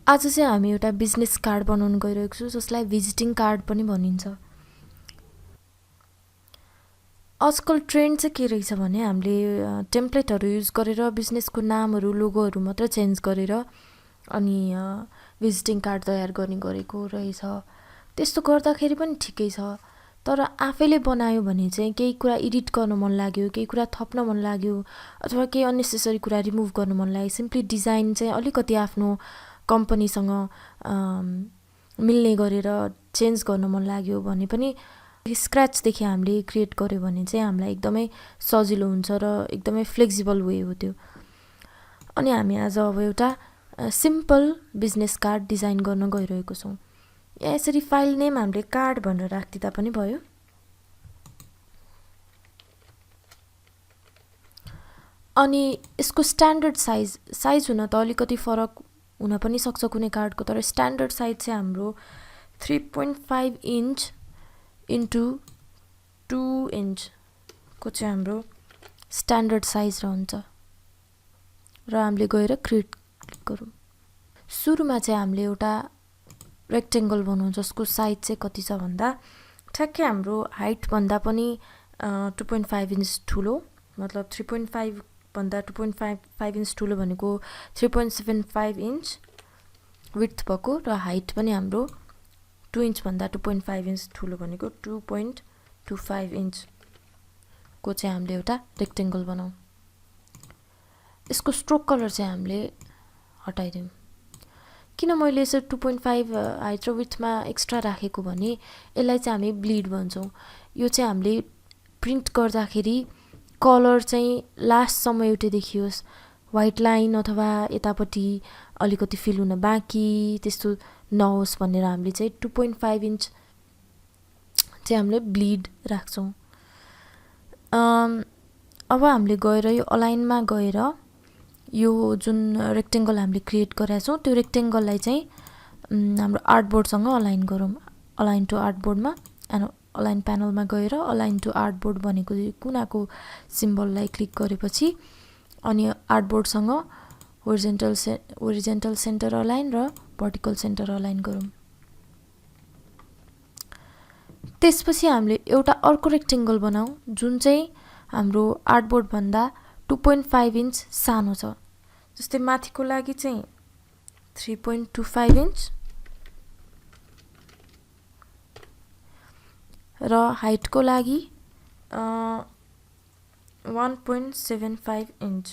आज चाहिँ हामी एउटा बिजनेस कार्ड बनाउन गइरहेको छु जसलाई भिजिटिङ कार्ड पनि भनिन्छ। आजकल ट्रेन्ड चाहिँ के रहेछ भने हामीले टेम्प्लेटहरू युज गरेर बिजनेसको नामहरू लोगोहरू मात्र चेन्ज गरेर अनि भिजिटिङ कार्ड तयार गर्ने गरेको रहेछ। त्यस्तो गर्दाखेरि पनि ठिकै छ, तर आफैले बनायो भने चाहिँ केही कुरा एडिट गर्न मन लाग्यो, केही कुरा थप्न मन लाग्यो अथवा केही अननेसेसरी कुरा रिमुभ गर्न मन लाग्यो, सिम्पली डिजाइन चाहिँ अलिकति आफ्नो कम्पनीसँग मिल्ने गरेर चेन्ज गर्न मन लाग्यो भने पनि स्क्रैचदेखि हामीले क्रिएट गर्यो भने चाहिँ हामीलाई एकदमै सजिलो हुन्छ र एकदमै फ्लेक्सिबल वे हो त्यो। अनि हामी आज अब एउटा सिम्पल बिजनेस कार्ड डिजाइन गर्न गइरहेको छौँ। यसरी फाइल नेम हामीले कार्ड भनेर राखिदिँदा पनि भयो। अनि यसको स्ट्यान्डर्ड साइज हुन त अलिकति फरक हुन पनि सक्छ कुनै कार्डको, तर स्ट्यान्डर्ड साइज चाहिँ हाम्रो 3.5 इन्च इन्टु 2 इन्चको चाहिँ हाम्रो स्ट्यान्डर्ड साइज रहन्छ र हामीले गएर क्रिएट क्लिक गरौँ। सुरुमा चाहिँ हामीले एउटा रेक्टेङ्गल बनाउँ जसको साइज चाहिँ कति छ भन्दा ठ्याक्कै हाम्रो हाइट भन्दा पनि 2.5 इन्च ठुलो, मतलब 3.5 भन्दा 2.5 इन्च ठुलो भनेको 3.75 इन्च विड्थ भएको र हाइट पनि हाम्रो 2 इन्च भन्दा 2.5 इन्च ठुलो भनेको 2.25 इन्चको चाहिँ हामीले एउटा रेक्टेङ्गल बनाऊ। यसको स्ट्रोक कलर चाहिँ हामीले हटाइदिउँ। किन मैले यसरी 2.5 हाइट र विड्थमा एक्स्ट्रा राखेको भने यसलाई चाहिँ हामी ब्लिड भन्छौँ। यो चाहिँ हामीले प्रिन्ट गर्दाखेरि कलर चाहिँ लास्टसम्म एउटै देखियोस्, व्हाइट लाइन अथवा यतापट्टि अलिकति फिल हुन बाँकी त्यस्तो नहोस् भनेर हामीले चाहिँ 2.5 इन्च चाहिँ हामीले ब्लिड राख्छौँ। अब हामीले गएर यो अलाइनमा गएर यो जुन रेक्टेङ्गल हामीले क्रिएट गरेका छौँ त्यो रेक्टेङ्गललाई चाहिँ हाम्रो आर्टबोर्डसँग अलाइन गरौँ। अलाइन टु आर्टबोर्डमा अलाइन प्यानलमा गएर अलाइन टु आर्टबोर्ड भनेको कुनाको सिम्बललाई क्लिक गरेपछि अनि आर्टबोर्डसँग होरिजेन्टल सेन्टर अलाइन र भर्टिकल सेन्टर अलाइन गरौँ। त्यसपछि हामीले एउटा अर्को रेक्टेङ्गल बनाऊ जुन चाहिँ हाम्रो आर्टबोर्ड भन्दा 2.5 इन्च सानो छ। जस्तै माथिको लागि चाहिँ 3.25 इन्च र हाइटको लागि 1.75 इन्च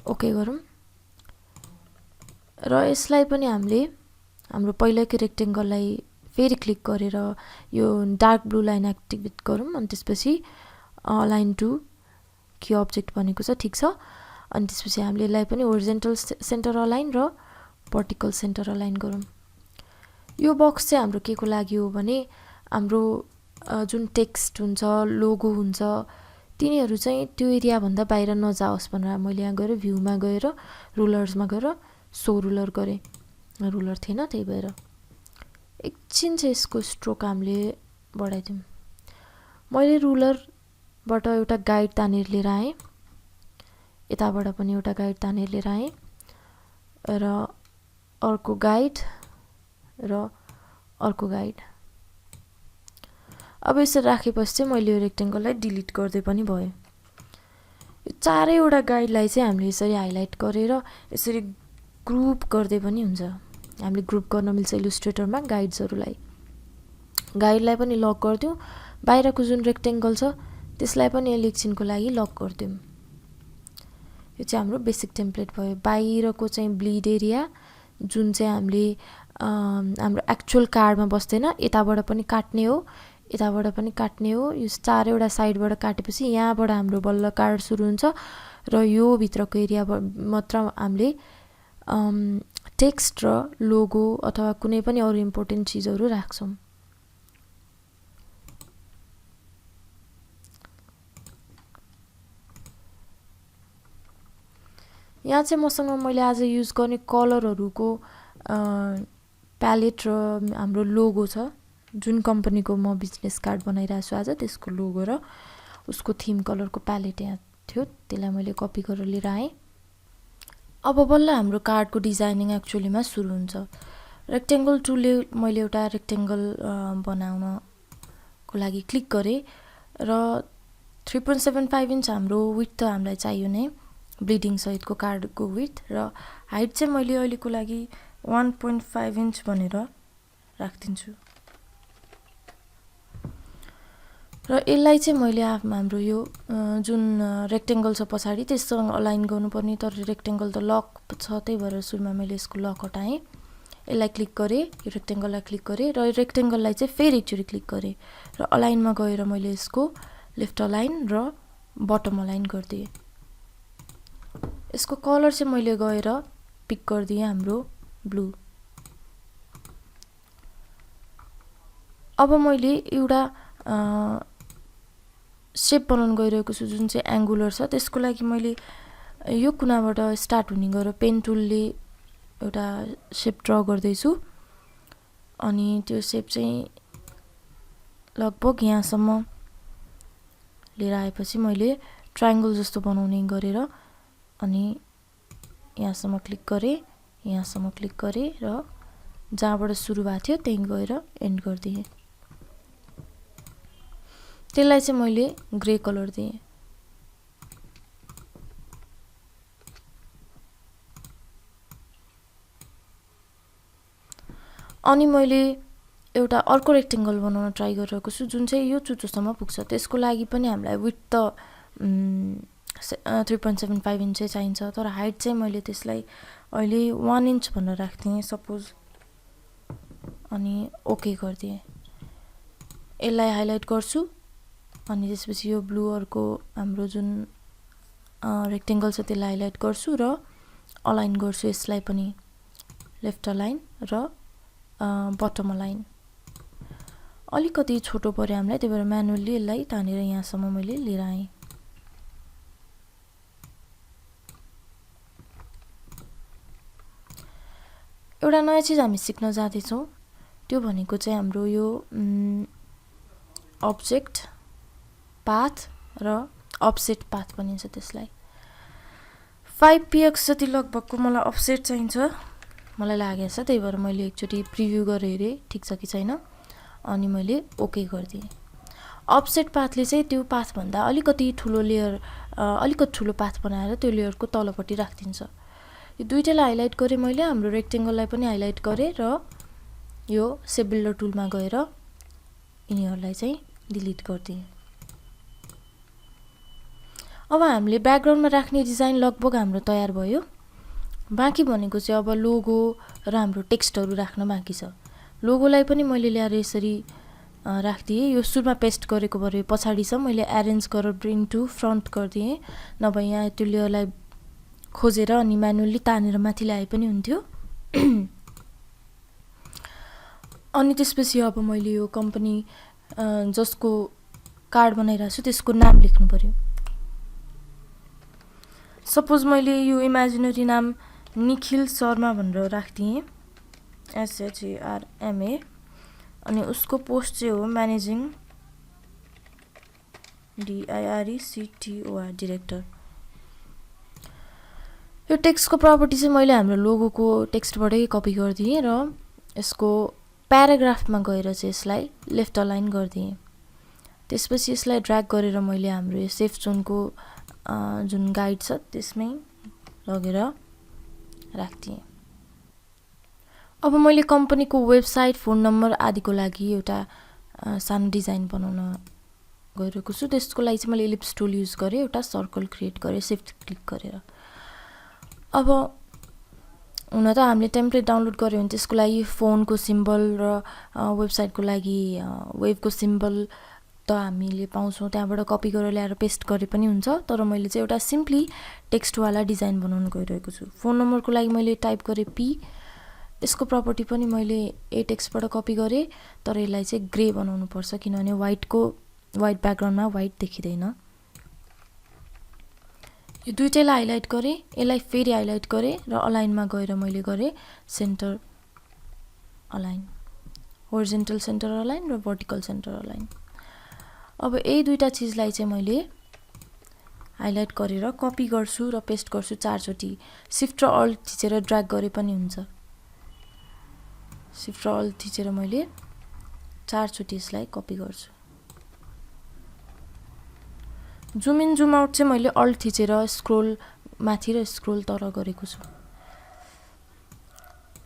ओके गरौँ। र यसलाई पनि हामीले हाम्रो पहिलाकै रेक्टेङ्गललाई फेरि क्लिक गरेर यो डार्क ब्लू लाइन एक्टिभेट गरौँ अनि त्यसपछि अलाइन टु के अब्जेक्ट भनेको छ, ठिक छ। अनि त्यसपछि हामीले यसलाई पनि होरिजेन्टल सेन्टर अलाइन र भर्टिकल सेन्टर अलाइन गरौँ। यो बक्स चाहिँ हाम्रो के को लागि हो भने हाम्रो जुन टेक्स्ट हुन्छ, लोगो हुन्छ, तिनीहरू चाहिँ त्यो एरियाभन्दा बाहिर नजाओस् भनेर मैले यहाँ गएर भ्यूमा गएर रुलर्समा गएर सो रुलर गरेँ। रुलर थिएन त्यही भएर एकछिन चाहिँ यसको स्ट्रोक हामीले बढाइदिउँ। मैले रुलरबाट एउटा गाइड तानेर लिएर आएँ, यताबाट पनि एउटा गाइड तानेर लिएर आएँ र अर्को गाइड र अर्को गाइड। अब यसरी राखेपछि चाहिँ मैले यो रेक्टेङ्गललाई डिलिट गर्दै पनि भयो। यो चारैवटा गाइडलाई चाहिँ हामीले यसरी हाइलाइट गरेर यसरी ग्रुप गर्दै पनि हुन्छ। हामीले ग्रुप गर्न मिल्छ इलुस्ट्रेटरमा गाइड्सहरूलाई। गाइडलाई पनि लक गरिदिउँ, बाहिरको जुन रेक्टेङ्गल छ त्यसलाई पनि एकछिनको लागि लक गरिदिउँ। यो चाहिँ हाम्रो बेसिक टेम्प्लेट भयो। बाहिरको चाहिँ ब्लिड एरिया जुन चाहिँ हामीले हाम्रो एक्चुअल कार्डमा बस्दैन, यताबाट पनि काट्ने हो यताबाट पनि काट्ने हो। यो चारैवटा साइडबाट काटेपछि यहाँबाट हाम्रो बल्ल कार्ड सुरु हुन्छ र यो भित्रको एरिया मात्र हामीले टेक्स्ट र लोगो अथवा कुनै पनि अरू इम्पोर्टेन्ट चिजहरू राख्छौँ। यहाँ चाहिँ मसँग मैले आज युज गर्ने कलरहरूको प्यालेट र हाम्रो लोगो छ। जुन कम्पनीको म बिजनेस कार्ड बनाइरहेको छु आज त्यसको लोगो र उसको थीम कलरको प्यालेट यहाँ थियो, त्यसलाई मैले कपी गरेर लिएर आएँ। अब बल्ल हाम्रो कार्डको डिजाइनिङ एक्चुअलीमा सुरु हुन्छ। रेक्टेङ्गल टुलले मैले एउटा रेक्टेङ्गल बनाउनको लागि क्लिक गरेँ र 3.75 इन्च हाम्रो विड्थ त हामीलाई चाहियो नै, ब्लिडिङ सहितको कार्डको विड्थ, र हाइट चाहिँ मैले अहिलेको लागि 1.5 इन्च भनेर राखिदिन्छु। र यसलाई चाहिँ मैले हाम्रो यो जुन रेक्टेङ्गल छ पछाडि त्यससँग अलाइन गर्नुपर्ने, तर रेक्टेङ्गल त लक छ, त्यही भएर सुरुमा मैले यसको लक हटाएँ। यसलाई क्लिक गरेँ, यो रेक्टेङ्गललाई क्लिक गरेँ र रेक्टेङ्गललाई चाहिँ फेरि एकचोटि क्लिक गरेँ र अलाइनमा गएर मैले यसको लेफ्ट अलाइन र बटम अलाइन गरिदिएँ। यसको कलर चाहिँ मैले गएर पिक गरिदिएँ हाम्रो ब्लू। अब मैले एउटा सेप बनाउन गइरहेको छु जुन चाहिँ एङ्गुलर छ। त्यसको लागि मैले यो कुनाबाट स्टार्ट हुने गरेर पेन टुलले एउटा सेप ड्र गर्दैछु, अनि त्यो सेप चाहिँ लगभग यहाँसम्म लिएर आएपछि मैले ट्रायङ्गल जस्तो बनाउने गरेर अनि यहाँसम्म क्लिक गरेँ, यहाँसम्म क्लिक गरेँ र जहाँबाट सुरु भएको थियो त्यहीँ गएर एन्ड गरिदिएँ। त्यसलाई चाहिँ मैले ग्रे कलर दिएँ। अनि मैले एउटा अर्को रेक्टेङ्गल बनाउन ट्राई गरिरहेको छु जुन चाहिँ यो चुचोसम्म पुग्छ। त्यसको लागि पनि हामीलाई विड्थ त 3.75 इन्च चाहिँ चाहिन्छ, तर हाइट चाहिँ मैले त्यसलाई अहिले 1 इन्च भनेर राख्दिएँ सपोज, अनि ओके गरिदिएँ। यसलाई हाइलाइट गर्छु अनि त्यसपछि यो ब्लू अर्को हाम्रो जुन रेक्टेङ्गल छ त्यसलाई हाइलाइट गर्छु र अलाइन गर्छु, यसलाई पनि लेफ्ट अलाइन र बटम अलाइन। अलिकति छोटो पर्यो हामीलाई, त्यही भएर म्यानुअली यसलाई तानेर यहाँसम्म मैले लिएर आएँ। एउटा नयाँ चिज हामी सिक्न जाँदैछौँ, त्यो भनेको चाहिँ हाम्रो यो अब्जेक्ट पाथ र अफसेट पाथ भनिन्छ त्यसलाई। 5 px जति लगभगको मलाई अफसेट चाहिन्छ मलाई लागेको छ, त्यही भएर मैले एकचोटि प्रिभ्यू गरेर हेरेँ ठिक छ कि छैन, अनि मैले ओके गरिदिएँ। अफसेट पाथले चाहिँ त्यो पाथभन्दा अलिकति ठुलो लेयर, अलिकति ठुलो पाथ बनाएर त्यो लेयरको तलपट्टि राखिदिन्छ। यो दुईटैलाई हाइलाइट गरेँ मैले, हाम्रो रेक्टेङ्गललाई पनि हाइलाइट गरेँ र यो सेप बिल्डर टुलमा गएर यिनीहरूलाई चाहिँ डिलिट गरिदिएँ। अब हामीले ब्याकग्राउन्डमा राख्ने डिजाइन लगभग हाम्रो तयार भयो। बाँकी भनेको चाहिँ अब लोगो र हाम्रो टेक्स्टहरू राख्न बाँकी छ। लोगोलाई पनि मैले ल्याएर यसरी राखिदिएँ। यो सुरुमा पेस्ट गरेको भएर पछाडि छ, मैले एरेन्ज गरेर ब्रिङ टु फ्रन्ट गरिदिएँ, नभए यहाँ त्यो लेयरलाई खोजेर अनि म्यानुअली तानेर माथि ल्याए पनि हुन्थ्यो। अनि त्यसपछि अब मैले यो कम्पनी जसको कार्ड बनाइरहेको छु त्यसको नाम लेख्नु पर्यो। सपोज मैले यो इमेजिनरी नाम निखिल शर्मा भनेर राखिदिएँ, SHARMA, अनि उसको पोस्ट चाहिँ हो म्यानेजिङ DIRECTOR डिरेक्टर। यो टेक्स्टको प्रपर्टी चाहिँ मैले हाम्रो लोगोको टेक्स्टबाटै कपी गरिदिएँ र यसको प्याराग्राफमा गएर चाहिँ यसलाई लेफ्ट अलाइन गरिदिएँ। त्यसपछि यसलाई ड्र्याग गरेर मैले हाम्रो यो सेफ जोनको जुन गाइड छ त्यसमै लगेर राखिदिएँ। अब मैले कम्पनीको वेबसाइट, फोन नम्बर आदिको लागि एउटा सानो डिजाइन बनाउन गइरहेको छु। त्यसको लागि चाहिँ मैले इलिप्स टुल युज गरेँ, एउटा सर्कल क्रिएट गरेँ सिफ्ट क्लिक गरेर। अब हुन त हामीले टेम्प्लेट डाउनलोड गऱ्यो भने त्यसको लागि फोनको सिम्बल र वेबसाइटको लागि वेबको सिम्बल त हामीले पाउँछौँ, त्यहाँबाट कपी गरेर ल्याएर पेस्ट गरे पनि हुन्छ। तर मैले चाहिँ एउटा सिम्पली टेक्स्टवाला डिजाइन बनाउन गइरहेको छु। फोन नम्बरको लागि मैले टाइप गरेँ P, यसको प्रपर्टी पनि मैले ए टेक्स्टबाट कपी गरेँ, तर यसलाई चाहिँ ग्रे बनाउनु पर्छ किनभने वाइट ब्याकग्राउन्डमा वाइट देखिँदैन। यो दुईटैलाई हाइलाइट गरेँ, यसलाई फेरि हाइलाइट गरेँ र अलाइनमा गएर मैले गरेँ centre align, horizontal centre align र भर्टिकल सेन्टर अलाइन। अब यही दुईटा चिजलाई चाहिँ मैले हाइलाइट गरेर कपी गर्छु र पेस्ट गर्छु 4 चोटी शिफ्ट र अल्ट थिचेर ड्र्याग गरे पनि हुन्छ शिफ्ट र अल्ट थिचेर मैले 4 चोटी यसलाई कपी गर्छु जुम इन जुम आउट चाहिँ मैले अल्ट थिचेर स्क्रोल माथि र स्क्रोल तर गरेको छु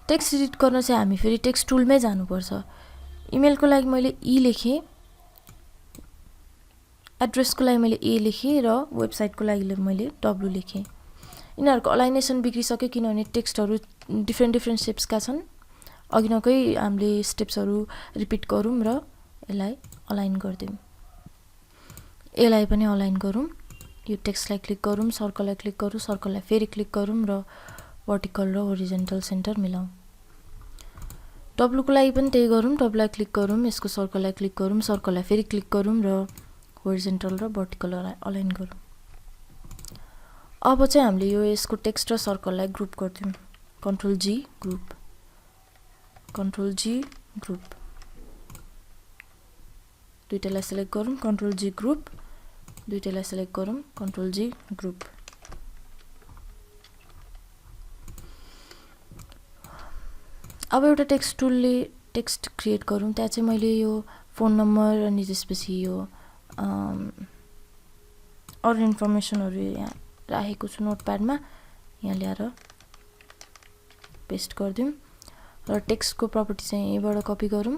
टेक्स्ट एडिट गर्न चाहिँ हामी फेरि टेक्स्ट टुलमै जानुपर्छ इमेलको लागि मैले ई लेखेँ एड्रेसको लागि मैले ए लेखेँ र वेबसाइटको लागि मैले डब्लु लेखेँ यिनीहरूको अलाइनेसन बिग्रिसक्यो किनभने टेक्स्टहरू डिफ्रेन्ट सेप्सका छन् अघिनकै हामीले स्टेप्सहरू रिपिट गरौँ र यसलाई अलाइन गरिदिउँ यसलाई पनि अलाइन गरौँ यो टेक्स्टलाई क्लिक गरौँ सर्कललाई क्लिक गरौँ सर्कललाई फेरि क्लिक गरौँ र भर्टिकल र होरिजेन्टल सेन्टर मिलाउँ डब्लुको लागि पनि त्यही गरौँ डब्लुलाई क्लिक गरौँ यसको सर्कललाई क्लिक गरौँ सर्कललाई फेरि क्लिक गरौँ र होरिजेन्टल र भर्टिकल अलाइन गरौँ अब चाहिँ हामीले यो यसको टेक्स्ट र सर्कललाई ग्रुप गर्छौँ कन्ट्रोल जी ग्रुप दुईटालाई सेलेक्ट गरौँ कन्ट्रोल जी ग्रुप दुईटालाई सेलेक्ट गरौँ कन्ट्रोल जी ग्रुप अब एउटा टेक्स्ट टुलले टेक्स्ट क्रिएट गरौँ त्यहाँ चाहिँ मैले यो फोन नम्बर अनि त्यसपछि यो अरू इन्फर्मेसनहरू यहाँ राखेको छु नोटप्याडमा यहाँ ल्याएर पेस्ट गरिदिउँ र टेक्स्टको प्रपर्टी चाहिँ यहीँबाट कपी गरौँ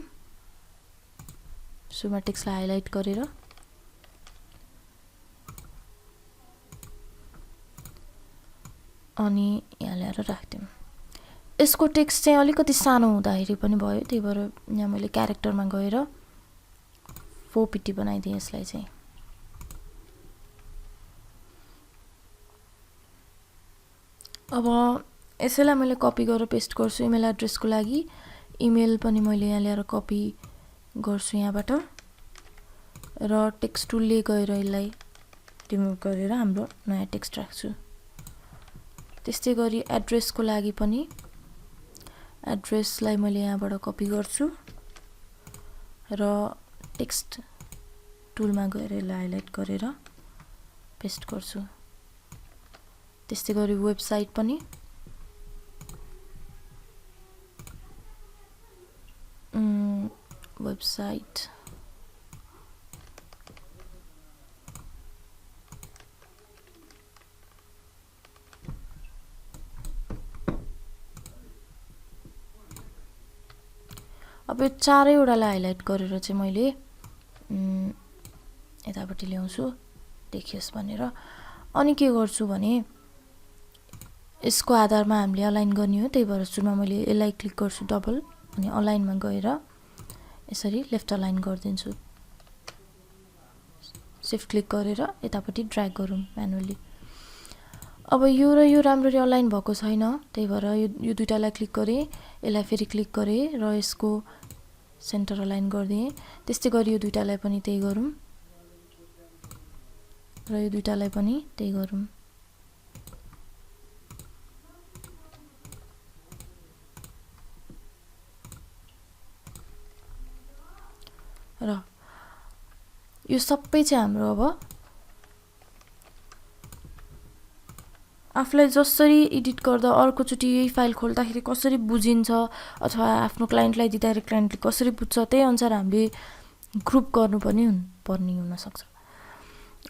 सुरुमा टेक्स्टलाई हाइलाइट गरेर अनि यहाँ ल्याएर राख्दिउँ यसको टेक्स्ट चाहिँ अलिकति सानो हुँदाखेरि पनि भयो त्यही भएर यहाँ मैले क्यारेक्टरमा गएर 4 पिटी बनाइदिएँ यसलाई चाहिँ अब यसैलाई मैले कपी गरेर पेस्ट गर्छु इमेल एड्रेसको लागि इमेल पनि मैले यहाँ ल्याएर कपी गर्छु यहाँबाट र टेक्स्ट टुलले गएर यसलाई रिमुभ गरेर हाम्रो नयाँ टेक्स्ट राख्छु त्यस्तै गरी एड्रेसको लागि पनि एड्रेसलाई मैले यहाँबाट कपी गर्छु र टेक्स्ट टुलमा गएर यसलाई हाइलाइट गरेर पेस्ट गर्छु त्यस्तै गरी वेबसाइट पनि वेबसाइट अब यो चारैवटालाई हाइलाइट गरेर चाहिँ मैले यतापट्टि ल्याउँछु देखियोस् भनेर अनि के गर्छु भने यसको आधारमा हामीले अलाइन गर्ने हो त्यही भएर सुरुमा मैले यसलाई क्लिक गर्छु डबल अनि अलाइनमा गएर यसरी लेफ्ट अलाइन गरिदिन्छु शिफ्ट क्लिक गरेर यतापट्टि ड्र्याग गरौँ म्यानुअली अब यो र यो राम्ररी अलाइन भएको छैन त्यही भएर यो दुईटालाई क्लिक गरेँ यसलाई फेरि क्लिक गरेँ र यसको सेन्टर अलाइन गरिदिएँ त्यस्तै गरी यो दुईटालाई पनि त्यही गरौँ र यो दुईटालाई पनि त्यही गरौँ र यो सबै चाहिँ हाम्रो अब आफूलाई जसरी एडिट गर्दा अर्कोचोटि यही फाइल खोल्दाखेरि कसरी बुझिन्छ अथवा आफ्नो क्लाइन्टलाई दिँदाखेरि क्लाइन्टले कसरी बुझ्छ त्यही अनुसार हामीले ग्रुप गर्नु पनि पर्ने हुनसक्छ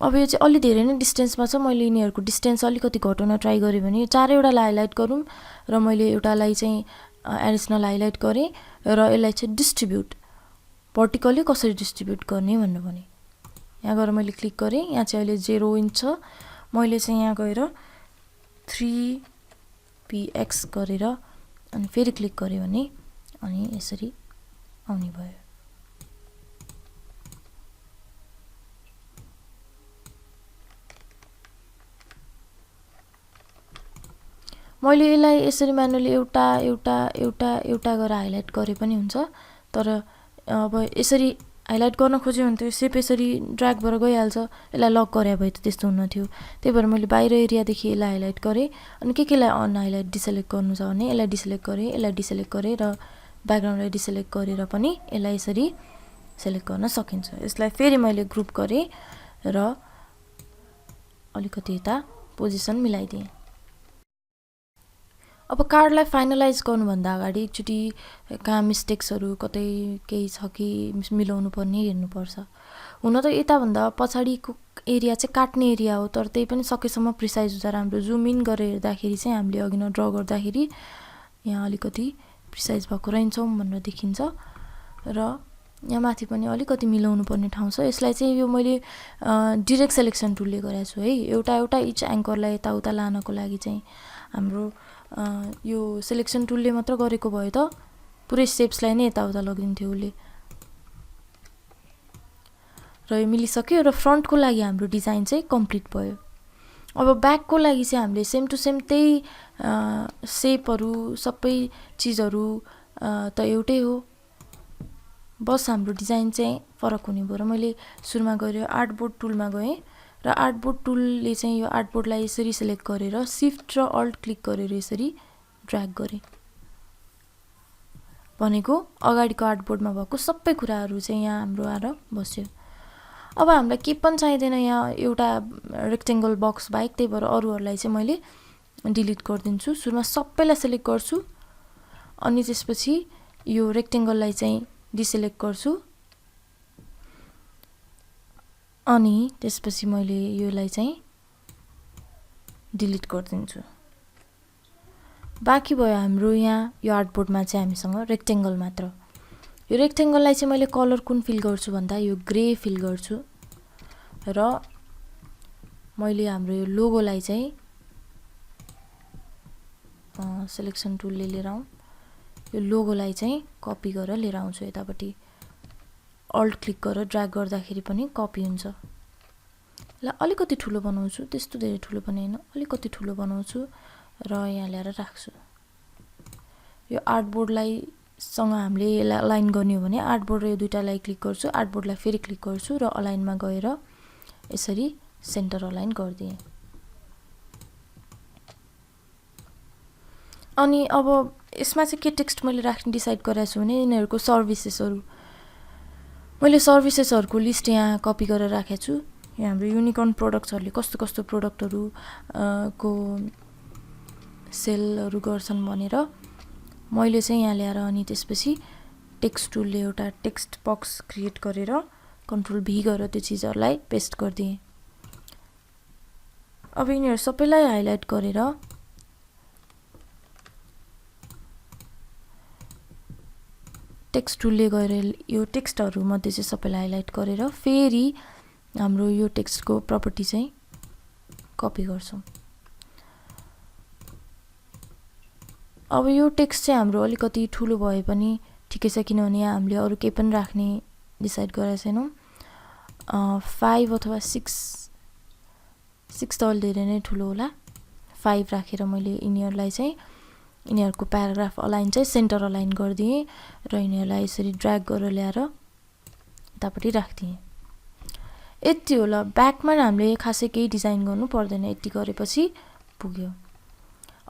अब यो चाहिँ अलि धेरै नै डिस्टेन्समा छ मैले यिनीहरूको डिस्टेन्स अलिकति घटाउन ट्राई गरेँ भने चारैवटालाई हाइलाइट गरौँ र मैले एउटालाई चाहिँ एडिसनल हाइलाइट गरेँ र यसलाई चाहिँ डिस्ट्रिब्युट भर्टिकली कसरी डिस्ट्रिब्युट गर्ने भनेर भने यहाँ गएर मैले क्लिक गरेँ यहाँ चाहिँ अहिले 0 इन्च छ मैले चाहिँ यहाँ गएर 3px गरेर अनि फेरि क्लिक गरेँ भने अनि यसरी आउने भयो मैले यसलाई यसरी म्यानुअली एउटा गरेर हाइलाइट गरे पनि हुन्छ तर अब यसरी हाइलाइट गर्न खोज्यो भने त सेप यसरी ड्र्याग भएर गइहाल्छ यसलाई लक गरे भए त त्यस्तो हुन थियो त्यही भएर मैले बाहिर एरियादेखि यसलाई हाइलाइट गरेँ अनि केलाई अन हाइलाइट डिसेलेक्ट गर्नु छ भने यसलाई डिसेलेक्ट गरेँ र ब्याकग्राउन्डलाई डिसेलेक्ट गरेर पनि यसलाई यसरी सेलेक्ट गर्न सकिन्छ यसलाई फेरि मैले ग्रुप गरेँ र अलिकति यता पोजिसन मिलाइदिएँ। अब कार्डलाई फाइनलाइज गर्नुभन्दा अगाडि एकचोटि कहाँ मिस्टेक्सहरू कतै केही छ कि मिलाउनु पर्ने हेर्नुपर्छ। हुन त यताभन्दा पछाडिको एरिया चाहिँ काट्ने एरिया हो, तर त्यही पनि सकेसम्म प्रिसाइज हुन्छ राम्रो। जुम इन गरेर हेर्दाखेरि चाहिँ हामीले अघि न ड्र गर्दाखेरि यहाँ अलिकति प्रिसाइज भएको रहेछौँ भनेर देखिन्छ र यहाँ माथि पनि अलिकति मिलाउनु पर्ने ठाउँ छ। यसलाई चाहिँ यो मैले डिरेक्ट सेलेक्सन टुलले गरेको छु है। एउटा इच एङ्करलाई यताउता लानको लागि चाहिँ हाम्रो यो सेलेक्सन टुलले मात्र गरेको भए त पुरै सेप्सलाई नै यताउता लगिदिन्थ्यो उसले। र यो मिलिसक्यो र फ्रन्टको लागि हाम्रो डिजाइन चाहिँ कम्प्लिट भयो। अब ब्याकको लागि चाहिँ हामीले सेम टु सेम त्यही सेपहरू सबै चिजहरू त एउटै हो, बस हाम्रो डिजाइन चाहिँ फरक हुने भयो। र मैले सुरुमा गएर आर्टबोर्ड टुलमा गएँ र आर्टबोर्ड टुलले चाहिँ यो आर्टबोर्डलाई यसरी सिलेक्ट गरेर सिफ्ट र अल्ट क्लिक गरेर यसरी ड्र्याग गरेँ। भनेको अगाडिको आर्टबोर्डमा भएको सबै कुराहरू चाहिँ यहाँ हाम्रो आएर बस्यो। अब हामीलाई के पनि चाहिँदैन यहाँ एउटा रेक्टेङ्गल बक्स बाहेक, त्यही भएर अरूहरूलाई चाहिँ मैले डिलिट गरिदिन्छु। सुरुमा सबैलाई सिलेक्ट गर्छु अनि त्यसपछि यो रेक्टेङ्गललाई चाहिँ डिसेलेक्ट गर्छु अनि त्यसपछि मैले योलाई चाहिँ डिलिट गरिदिन्छु। बाँकी भयो हाम्रो यहाँ यो आर्टबोर्डमा चाहिँ हामीसँग रेक्टेङ्गल मात्र। यो रेक्टेङ्गललाई चाहिँ मैले कलर कुन फिल गर्छु भन्दा यो ग्रे फिल गर्छु र मैले हाम्रो यो लोगोलाई चाहिँ सेलेक्सन टुलले लिएर आउँ, यो लोगोलाई चाहिँ कपी गरेर लिएर आउँछु यतापट्टि। अल्ट क्लिक गरेर ड्र्याग गर्दाखेरि पनि कपी हुन्छ। ल अलिकति ठुलो बनाउँछु, त्यस्तो धेरै ठुलो पनि होइन, अलिकति ठुलो बनाउँछु र यहाँ ल्याएर राख्छु। यो आर्टबोर्डलाई सँग हामीले यसलाई अलाइन गर्ने हो भने आर्टबोर्ड र यो दुईटालाई क्लिक गर्छु, आर्टबोर्डलाई फेरि क्लिक गर्छु र अलाइनमा गएर यसरी सेन्टर अलाइन गरिदिएँ। अनि अब यसमा चाहिँ के टेक्स्ट मैले राख्ने डिसाइड गरेको छु भने यिनीहरूको सर्भिसेसहरू, मैले सर्भिसेसहरूको लिस्ट यहाँ कपी गरेर राखेको छु। यहाँ हाम्रो युनिकर्न प्रोडक्ट्सहरूले कस्तो कस्तो प्रोडक्टहरू को सेलहरू गर्छन् भनेर मैले चाहिँ यहाँ ल्याएर अनि त्यसपछि टेक्स्ट टुलले एउटा टेक्स्ट बक्स क्रिएट गरेर कन्ट्रोल भी गरेर त्यो चिजहरूलाई पेस्ट गरिदिएँ। अब यिनीहरू सबैलाई हाइलाइट गरेर टेक्स्ट टुलले गएर यो टेक्स्टहरू मध्ये चाहिँ सबैलाई हाइलाइट गरेर फेरि हाम्रो यो टेक्स्टको प्रपर्टी चाहिँ कपी गर्छौँ। अब यो टेक्स्ट चाहिँ हाम्रो अलिकति ठुलो भए पनि ठिकै छ, किनभने यहाँ हामीले अरू केही पनि राख्ने डिसाइड गरेका छैनौँ। 5 अथवा 6 त अलि धेरै नै ठुलो होला। 5 राखेर मैले यिनीहरूलाई चाहिँ यिनीहरूको प्याराग्राफ अलाइन चाहिँ सेन्टर अलाइन गरिदिएँ र यिनीहरूलाई यसरी ड्र्याग गरेर ल्याएर यतापट्टि राखिदिएँ। यति होला। ब्याकमा हामीले खासै केही डिजाइन गर्नु पर्दैन, यति गरेपछि पुग्यो।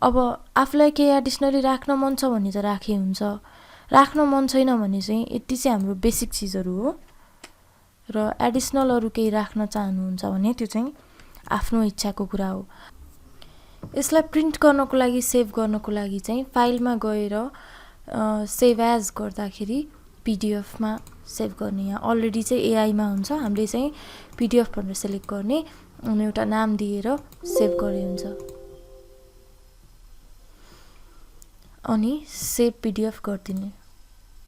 अब आफूलाई केही एडिसनली राख्न मन छ भने त राखे हुन्छ, राख्न मन छैन भने चाहिँ यति चाहिँ हाम्रो बेसिक चिजहरू हो। र एडिसनल अरू केही राख्न चाहनुहुन्छ भने त्यो चाहिँ आफ्नो इच्छाको कुरा हो। यसलाई प्रिन्ट गर्नको लागि सेभ गर्नको लागि चाहिँ फाइलमा गएर सेभ एज गर्दाखेरि पिडिएफमा सेभ गर्ने। यहाँ अलरेडी चाहिँ एआईमा हुन्छ, हामीले चाहिँ पिडिएफ भनेर सेलेक्ट गर्ने अनि एउटा नाम दिएर सेभ गरे हुन्छ अनि सेभ पिडिएफ गरिदिने।